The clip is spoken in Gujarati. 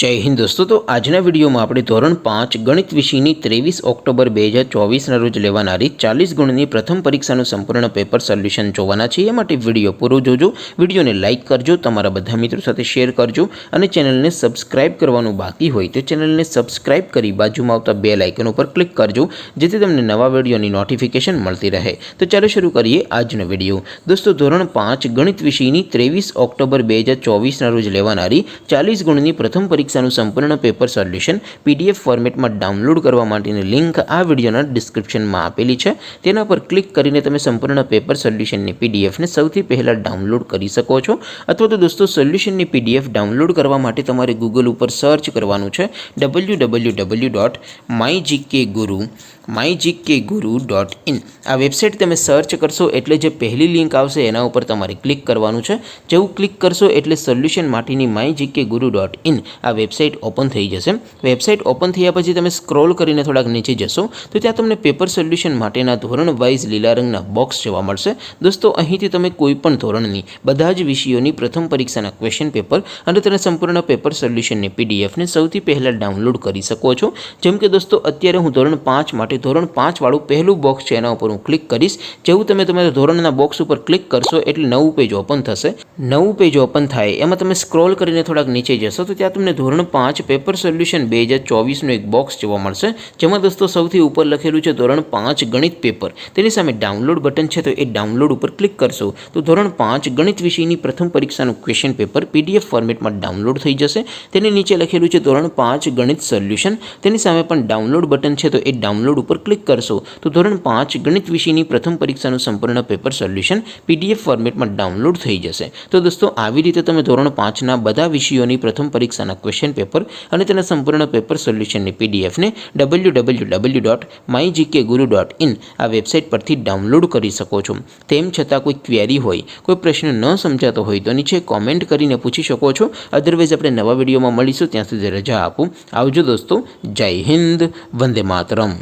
जय हिंद दोस्तों। तो आजना विडियो में આપણે ધોરણ 5 ગણિત વિષયની 23 ઓક્ટોબર 2024 રોજ લેવાનારી 40 ગુણની પ્રથમ પરીક્ષાનું સંપૂર્ણ પેપર સોલ્યુશન જોવાના છે। એ માટે વિડિયો પૂરો જોજો, વિડિયોને લાઈક કરજો, તમારા બધા મિત્રો સાથે શેર કરજો અને ચેનલને સબસ્ક્રાઇબ કરવાનું બાકી હોય તો ચેનલને સબસ્ક્રાઇબ કરી બાજુમાં આવતા બેલ આઇકન ઉપર ક્લિક કરજો, જેથી તમને નવા વિડિયોની નોટિફિકેશન મળતી રહે। તો ચાલો શરૂ કરીએ આજનો વિડિયો। દોસ્તો, ધોરણ 5 ગણિત વિષયની 23 ઓક્ટોબર 2024 રોજ લેવાનારી 40 ગુણની પ્રથમ પરીક્ષાનું સંપૂર્ણ પેપર સોલ્યુશન પીડીએફ ફોર્મેટમાં ડાઉનલોડ કરવા માટેની લિંક આ વિડિયોના ડિસ્ક્રિપ્શનમાં આપેલી છે। તેના પર ક્લિક કરીને તમે સંપૂર્ણ પેપર સોલ્યુશનની પીડીએફને સૌથી પહેલાં ડાઉનલોડ કરી શકો છો। અથવા તો દોસ્તો, સોલ્યુશનની પીડીએફ ડાઉનલોડ કરવા માટે તમારે ગૂગલ ઉપર સર્ચ કરવાનું છે www.mygkguru.in। આ વેબસાઇટ તમે સર્ચ કરશો એટલે જે પહેલી લિંક આવશે એના ઉપર તમારે ક્લિક કરવાનું છે। જેવું ક્લિક કરશો એટલે સોલ્યુશન માટેની mygkguru.in આ વેબસાઇટ ઓપન થઈ જશે। વેબસાઇટ ઓપન થયા પછી તમે સ્ક્રોલ કરીને થોડાક નીચે જશો તો ત્યાં તમને પેપર સોલ્યુશન માટેના ધોરણ વાઇઝ લીલા રંગના બોક્સ જોવા મળશે। દોસ્તો, અહીંથી તમે કોઈ પણ ધોરણની બધા જ વિષયોની પ્રથમ પરીક્ષાના ક્વેશ્ચન પેપર અને તેના સંપૂર્ણ પેપર સોલ્યુશનની પીડીએફને સૌથી પહેલાં ડાઉનલોડ કરી શકો છો। જેમ કે દોસ્તો, અત્યારે હું ધોરણ 5 માટે ધોરણ 5 વાળું પહેલું બોક્સ છે એના ઉપર હું ક્લિક કરીશ। જેવું તમે તમારા ધોરણના બોક્સ ઉપર ક્લિક કરશો એટલે નવું પેજ ઓપન થશે। નવું પેજ ઓપન થાય એમાં તમે સ્ક્રોલ કરીને થોડાક નીચે જશો તો ત્યાં તમને ધોરણ 5 પેપર સોલ્યુશન 2024નું એક બોક્સ જોવા મળશે, જેમાં દોસ્તો સૌથી ઉપર લખેલું છે ધોરણ 5 ગણિત પેપર। તેની સામે ડાઉનલોડ બટન છે, તો એ ડાઉનલોડ ઉપર ક્લિક કરશો તો ધોરણ 5 ગણિત વિષયની પ્રથમ પરીક્ષાનું ક્વેશ્ચન પેપર પીડીએફ ફોર્મેટમાં ડાઉનલોડ થઈ જશે। તેની નીચે લખેલું છે ધોરણ 5 ગણિત સોલ્યુશન। તેની સામે પણ ડાઉનલોડ બટન છે, તો એ ડાઉનલોડ ઉપર ક્લિક કરશો તો ધોરણ 5 ગણિત વિષયની પ્રથમ પરીક્ષાનું સંપૂર્ણ પેપર સોલ્યુશન પીડીએફ ફોર્મેટમાં ડાઉનલોડ થઈ જશે। તો દોસ્તો, આવી રીતે તમે ધોરણ 5ના બધા વિષયોની પ્રથમ પરીક્ષાના ક્વેશ્ચન પેપર અને તેના સંપૂર્ણ પેપર સોલ્યુશનની પીડીએફને www.mygkguru.in આ વેબસાઇટ પરથી ડાઉનલોડ કરી શકો છો। તેમ છતાં કોઈ ક્વેરી હોય, કોઈ પ્રશ્ન ન સમજાતો હોય તો નીચે કોમેન્ટ કરીને પૂછી શકો છો। અધરવાઇઝ આપણે નવા વિડીયોમાં મળીશું, ત્યાં સુધી રજા આપું। આવજો દોસ્તો, જય હિન્દ, વંદે માતરમ।